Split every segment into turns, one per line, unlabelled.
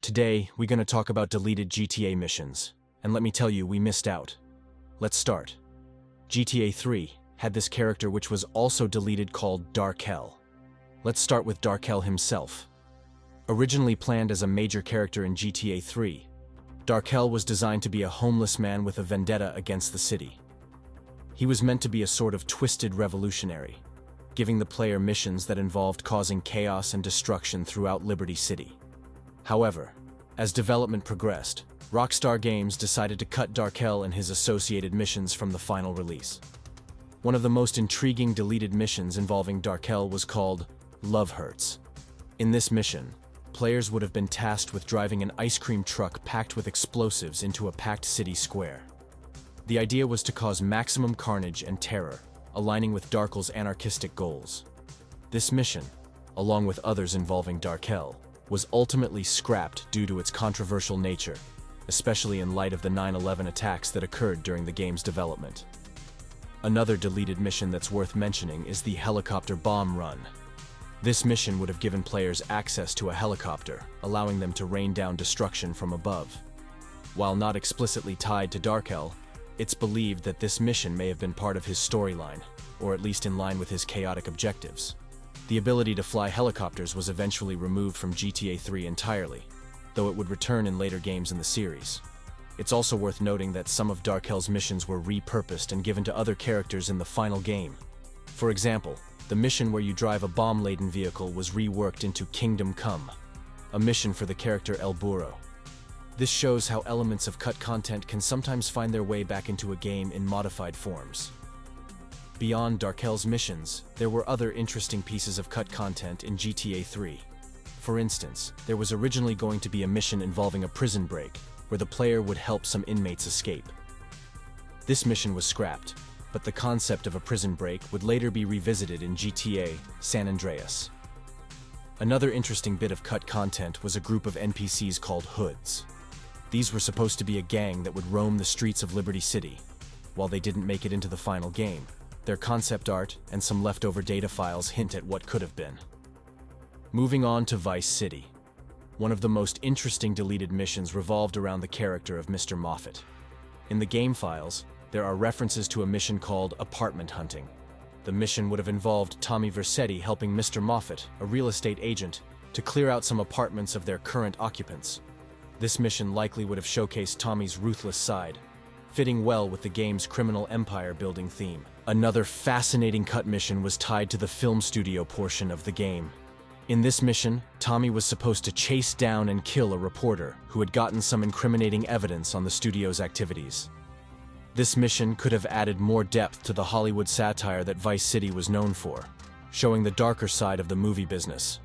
Today, we're going to talk about deleted GTA missions, and let me tell you, we missed out. Let's start. GTA 3 had this character which was also deleted called Darkel. Let's start with Darkel himself. Originally planned as a major character in GTA 3, Darkel was designed to be a homeless man with a vendetta against the city. He was meant to be a sort of twisted revolutionary, giving the player missions that involved causing chaos and destruction throughout Liberty City. However, as development progressed, Rockstar Games decided to cut Darkel and his associated missions from the final release. One of the most intriguing deleted missions involving Darkel was called Love Hurts. In this mission, players would have been tasked with driving an ice cream truck packed with explosives into a packed city square. The idea was to cause maximum carnage and terror, aligning with Darkel's anarchistic goals. This mission, along with others involving Darkel, was ultimately scrapped due to its controversial nature, especially in light of the 9/11 attacks that occurred during the game's development. Another deleted mission that's worth mentioning is the helicopter bomb run. This mission would have given players access to a helicopter, allowing them to rain down destruction from above. While not explicitly tied to Darkel, it's believed that this mission may have been part of his storyline, or at least in line with his chaotic objectives. The ability to fly helicopters was eventually removed from GTA 3 entirely, though it would return in later games in the series. It's also worth noting that some of Darkel's missions were repurposed and given to other characters in the final game. For example, the mission where you drive a bomb-laden vehicle was reworked into Kingdom Come, a mission for the character El Burro. This shows how elements of cut content can sometimes find their way back into a game in modified forms. Beyond Darkel's missions, there were other interesting pieces of cut content in GTA 3. For instance, there was originally going to be a mission involving a prison break, where the player would help some inmates escape. This mission was scrapped, but the concept of a prison break would later be revisited in GTA San Andreas. Another interesting bit of cut content was a group of NPCs called Hoods. These were supposed to be a gang that would roam the streets of Liberty City. While they didn't make it into the final game, their concept art and some leftover data files hint at what could have been. Moving on to Vice City. One of the most interesting deleted missions revolved around the character of Mr. Moffat. In the game files, there are references to a mission called Apartment Hunting. The mission would have involved Tommy Vercetti helping Mr. Moffat, a real estate agent, to clear out some apartments of their current occupants. This mission likely would have showcased Tommy's ruthless side, fitting well with the game's criminal empire building theme. Another fascinating cut mission was tied to the film studio portion of the game. In this mission, Tommy was supposed to chase down and kill a reporter who had gotten some incriminating evidence on the studio's activities. This mission could have added more depth to the Hollywood satire that Vice City was known for, showing the darker side of the movie business.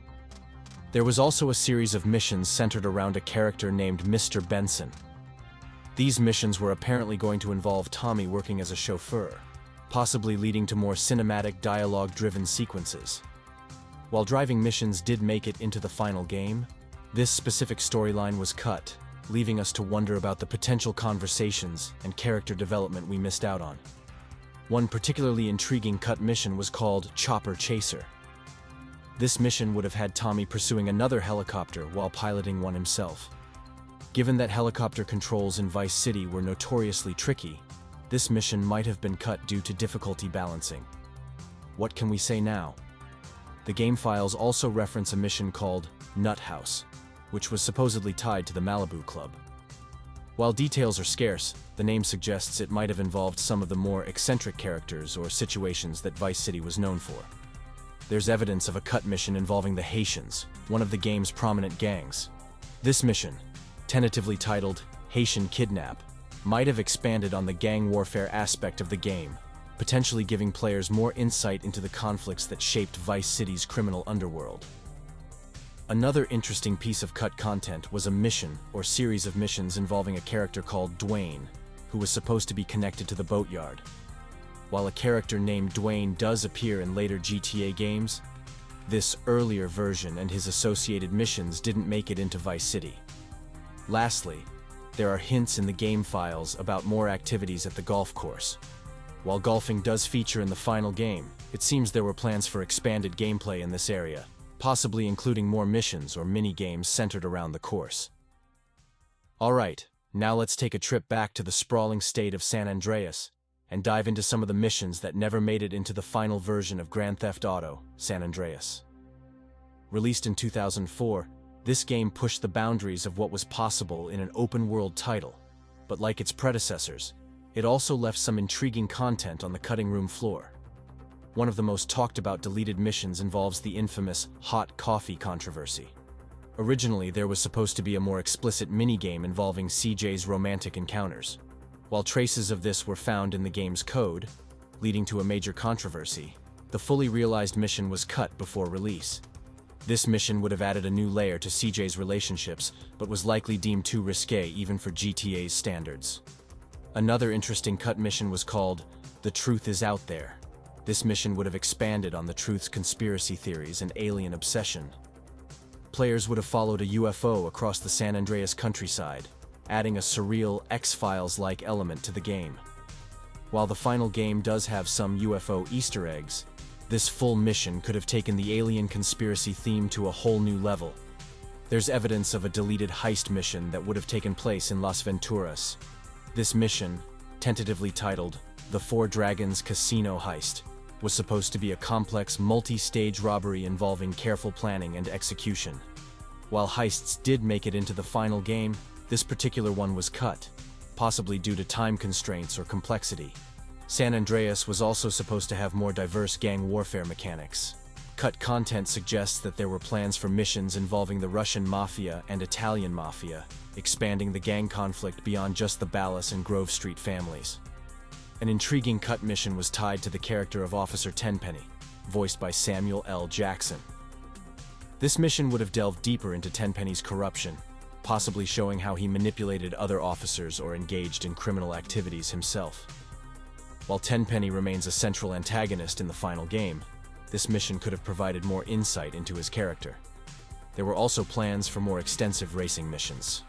There was also a series of missions centered around a character named Mr. Benson. These missions were apparently going to involve Tommy working as a chauffeur, possibly leading to more cinematic, dialogue-driven sequences. While driving missions did make it into the final game, this specific storyline was cut, leaving us to wonder about the potential conversations and character development we missed out on. One particularly intriguing cut mission was called Chopper Chaser. This mission would have had Tommy pursuing another helicopter while piloting one himself. Given that helicopter controls in Vice City were notoriously tricky, this mission might have been cut due to difficulty balancing. What can we say now? The game files also reference a mission called Nut House, which was supposedly tied to the Malibu Club. While details are scarce, the name suggests it might have involved some of the more eccentric characters or situations that Vice City was known for. There's evidence of a cut mission involving the Haitians, one of the game's prominent gangs. This mission, tentatively titled Haitian Kidnap, might have expanded on the gang warfare aspect of the game, potentially giving players more insight into the conflicts that shaped Vice City's criminal underworld. Another interesting piece of cut content was a mission or series of missions involving a character called Dwayne, who was supposed to be connected to the boatyard. While a character named Dwayne does appear in later GTA games, this earlier version and his associated missions didn't make it into Vice City. Lastly, there are hints in the game files about more activities at the golf course. While golfing does feature in the final game, it seems there were plans for expanded gameplay in this area, possibly including more missions or mini-games centered around the course. Alright, now let's take a trip back to the sprawling state of San Andreas and dive into some of the missions that never made it into the final version of Grand Theft Auto: San Andreas. Released in 2004, this game pushed the boundaries of what was possible in an open-world title, but like its predecessors, it also left some intriguing content on the cutting room floor. One of the most talked-about deleted missions involves the infamous hot coffee controversy. Originally, there was supposed to be a more explicit minigame involving CJ's romantic encounters. While traces of this were found in the game's code, leading to a major controversy, the fully realized mission was cut before release. This mission would have added a new layer to CJ's relationships, but was likely deemed too risque even for GTA's standards. Another interesting cut mission was called The Truth Is Out There. This mission would have expanded on the Truth's conspiracy theories and alien obsession. Players would have followed a UFO across the San Andreas countryside, adding a surreal X-Files-like element to the game. While the final game does have some UFO Easter eggs, this full mission could have taken the alien conspiracy theme to a whole new level. There's evidence of a deleted heist mission that would have taken place in Las Venturas. This mission, tentatively titled The Four Dragons Casino Heist, was supposed to be a complex multi-stage robbery involving careful planning and execution. While heists did make it into the final game, this particular one was cut, possibly due to time constraints or complexity. San Andreas was also supposed to have more diverse gang warfare mechanics. Cut content suggests that there were plans for missions involving the Russian Mafia and Italian Mafia, expanding the gang conflict beyond just the Ballas and Grove Street families. An intriguing cut mission was tied to the character of Officer Tenpenny, voiced by Samuel L. Jackson. This mission would have delved deeper into Tenpenny's corruption, possibly showing how he manipulated other officers or engaged in criminal activities himself. While Tenpenny remains a central antagonist in the final game, this mission could have provided more insight into his character. There were also plans for more extensive racing missions.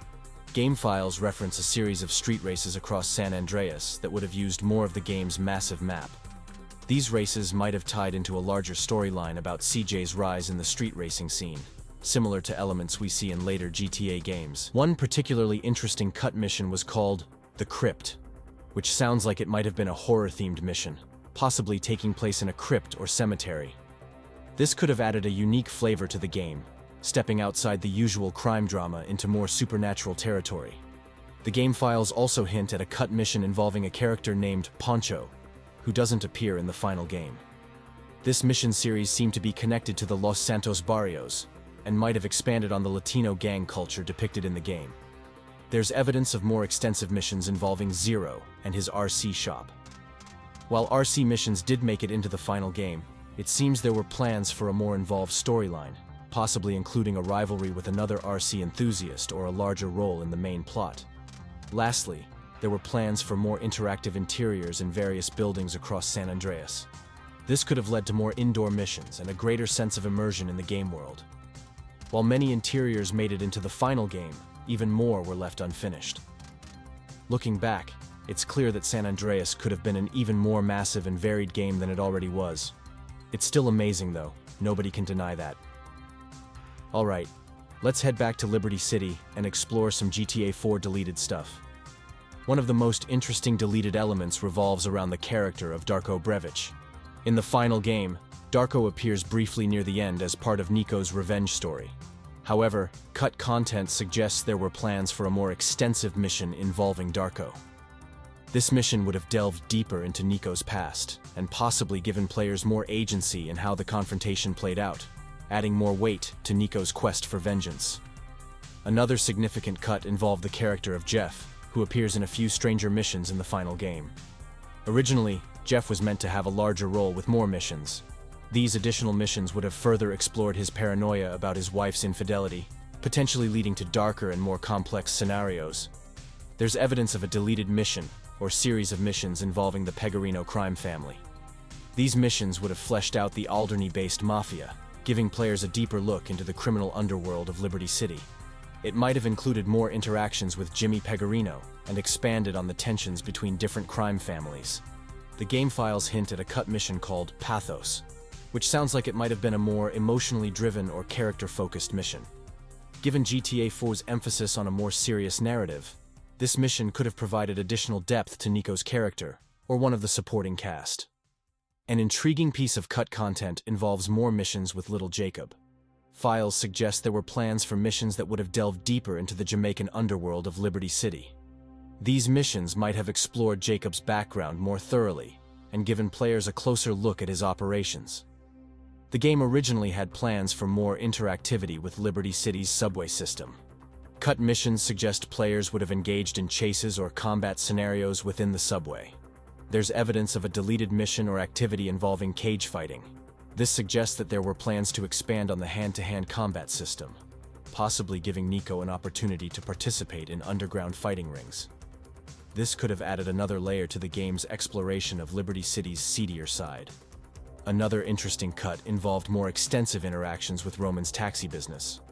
Game files reference a series of street races across San Andreas that would have used more of the game's massive map. These races might have tied into a larger storyline about CJ's rise in the street racing scene, similar to elements we see in later GTA games. One particularly interesting cut mission was called The Crypt, which sounds like it might have been a horror-themed mission, possibly taking place in a crypt or cemetery. This could have added a unique flavor to the game, stepping outside the usual crime drama into more supernatural territory. The game files also hint at a cut mission involving a character named Poncho, who doesn't appear in the final game. This mission series seemed to be connected to the Los Santos Barrios, and might have expanded on the Latino gang culture depicted in the game. There's evidence of more extensive missions involving Zero and his RC shop. While RC missions did make it into the final game, it seems there were plans for a more involved storyline, possibly including a rivalry with another RC enthusiast or a larger role in the main plot. Lastly, there were plans for more interactive interiors in various buildings across San Andreas. This could have led to more indoor missions and a greater sense of immersion in the game world. While many interiors made it into the final game, even more were left unfinished. Looking back, it's clear that San Andreas could have been an even more massive and varied game than it already was. It's still amazing though, nobody can deny that. Alright, let's head back to Liberty City and explore some GTA 4 deleted stuff. One of the most interesting deleted elements revolves around the character of Darko Brevic. In the final game, Darko appears briefly near the end as part of Nico's revenge story. However, cut content suggests there were plans for a more extensive mission involving Darko. This mission would have delved deeper into Nico's past, and possibly given players more agency in how the confrontation played out, adding more weight to Nico's quest for vengeance. Another significant cut involved the character of Jeff, who appears in a few stranger missions in the final game. Originally, Jeff was meant to have a larger role with more missions. These additional missions would have further explored his paranoia about his wife's infidelity, potentially leading to darker and more complex scenarios. There's evidence of a deleted mission, or series of missions involving the Pegorino crime family. These missions would have fleshed out the Alderney-based mafia, giving players a deeper look into the criminal underworld of Liberty City. It might have included more interactions with Jimmy Pegorino, and expanded on the tensions between different crime families. The game files hint at a cut mission called Pathos, which sounds like it might have been a more emotionally driven or character-focused mission. Given GTA 4's emphasis on a more serious narrative, this mission could have provided additional depth to Nico's character, or one of the supporting cast. An intriguing piece of cut content involves more missions with Little Jacob. Files suggest there were plans for missions that would have delved deeper into the Jamaican underworld of Liberty City. These missions might have explored Jacob's background more thoroughly and given players a closer look at his operations. The game originally had plans for more interactivity with Liberty City's subway system. Cut missions suggest players would have engaged in chases or combat scenarios within the subway. There's evidence of a deleted mission or activity involving cage fighting. This suggests that there were plans to expand on the hand-to-hand combat system, possibly giving Nico an opportunity to participate in underground fighting rings. This could have added another layer to the game's exploration of Liberty City's seedier side. Another interesting cut involved more extensive interactions with Roman's taxi business.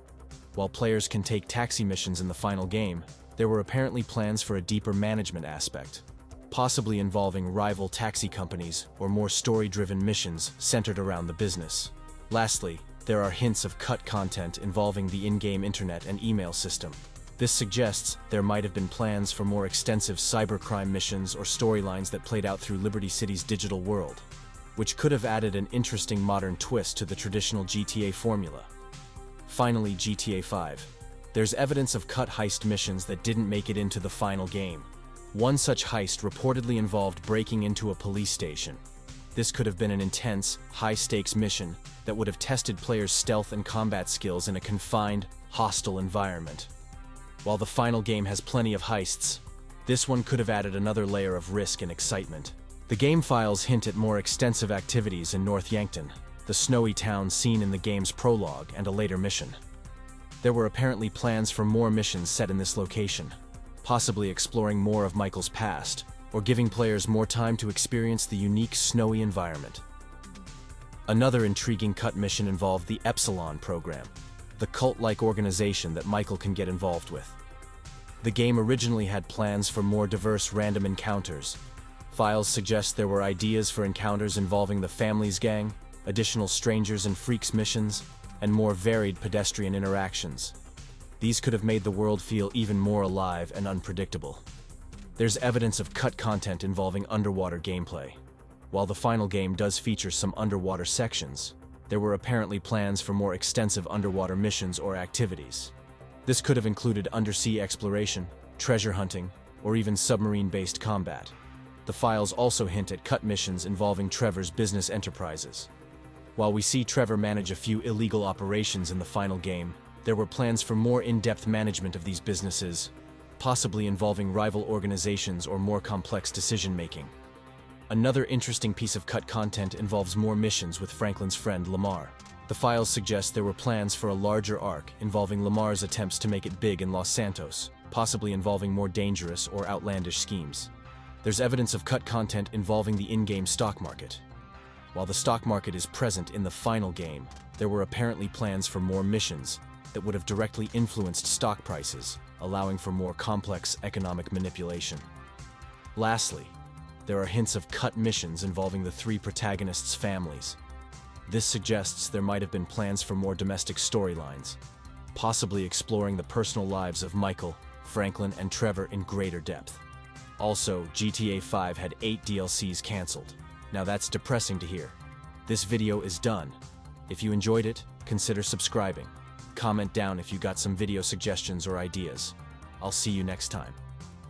While players can take taxi missions in the final game, there were apparently plans for a deeper management aspect, possibly involving rival taxi companies or more story-driven missions centered around the business. Lastly, there are hints of cut content involving the in-game internet and email system. This suggests there might have been plans for more extensive cybercrime missions or storylines that played out through Liberty City's digital world, which could have added an interesting modern twist to the traditional GTA formula. Finally, GTA 5. There's evidence of cut heist missions that didn't make it into the final game. One such heist reportedly involved breaking into a police station. This could have been an intense, high-stakes mission that would have tested players' stealth and combat skills in a confined, hostile environment. While the final game has plenty of heists, this one could have added another layer of risk and excitement. The game files hint at more extensive activities in North Yankton, the snowy town seen in the game's prologue and a later mission. There were apparently plans for more missions set in this location, possibly exploring more of Michael's past, or giving players more time to experience the unique snowy environment. Another intriguing cut mission involved the Epsilon program, the cult-like organization that Michael can get involved with. The game originally had plans for more diverse random encounters. Files suggest there were ideas for encounters involving the Family's Gang, additional Strangers and Freaks missions, and more varied pedestrian interactions. These could have made the world feel even more alive and unpredictable. There's evidence of cut content involving underwater gameplay. While the final game does feature some underwater sections, there were apparently plans for more extensive underwater missions or activities. This could have included undersea exploration, treasure hunting, or even submarine-based combat. The files also hint at cut missions involving Trevor's business enterprises. While we see Trevor manage a few illegal operations in the final game, there were plans for more in-depth management of these businesses, possibly involving rival organizations or more complex decision-making. Another interesting piece of cut content involves more missions with Franklin's friend Lamar. The files suggest there were plans for a larger arc involving Lamar's attempts to make it big in Los Santos, possibly involving more dangerous or outlandish schemes. There's evidence of cut content involving the in-game stock market. While the stock market is present in the final game, there were apparently plans for more missions that would have directly influenced stock prices, allowing for more complex economic manipulation. Lastly, there are hints of cut missions involving the three protagonists' families. This suggests there might have been plans for more domestic storylines, possibly exploring the personal lives of Michael, Franklin, and Trevor in greater depth. Also, GTA 5 had 8 DLCs cancelled. Now that's depressing to hear. This video is done. If you enjoyed it, consider subscribing. Comment down if you got some video suggestions or ideas. I'll see you next time.